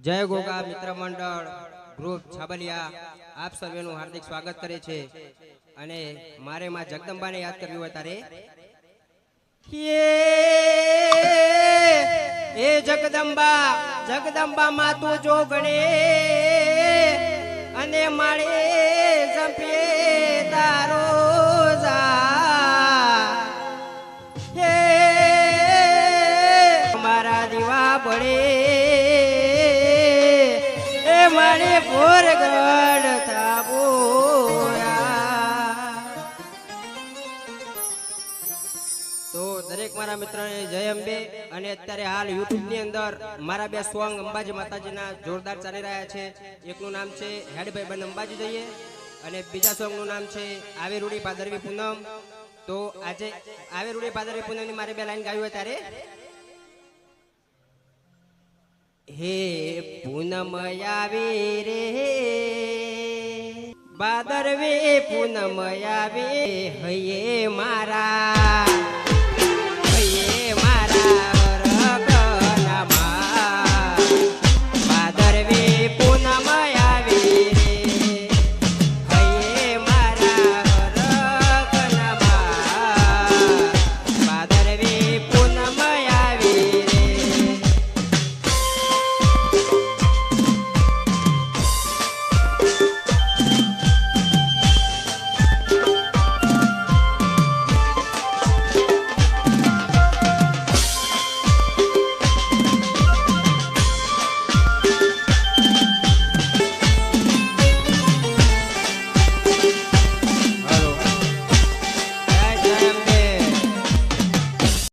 જય ગોગા મિત્ર મંડળ ગ્રુપ છાબલિયા આપ સર્વેનું હાર્દિક સ્વાગત કરે છે અને મારે માં જગદંબાને યાદ કરવી હોય તારે એ જગદંબા જગદંબા માં તું જોગણે અને માળે જંપે તારો જા હે મારા દીવા બળે મારે ભોરગઢ થાબોયા તો દરેક મારા મિત્રોને જય અંબે અને અત્યારે હાલ યુટ્યુબ ની અંદર મારા બે સોંગ અંબાજી માતાજીના જોરદાર ચાલી રહ્યા છે. એકનું નામ છે હેડભાઈ બન અંબાજી જઈએ અને બીજા સોંગ નું નામ છે આવે રૂડી ભાદરવી પૂનમ. તો આજે આવે રૂડી ભાદરવી પૂનમ ની મારે બે લાઈન ગાવી હોય ત્યારે હે પૂનમ આવે રે ભાદરવી પૂનમ આવે હૈયે મારા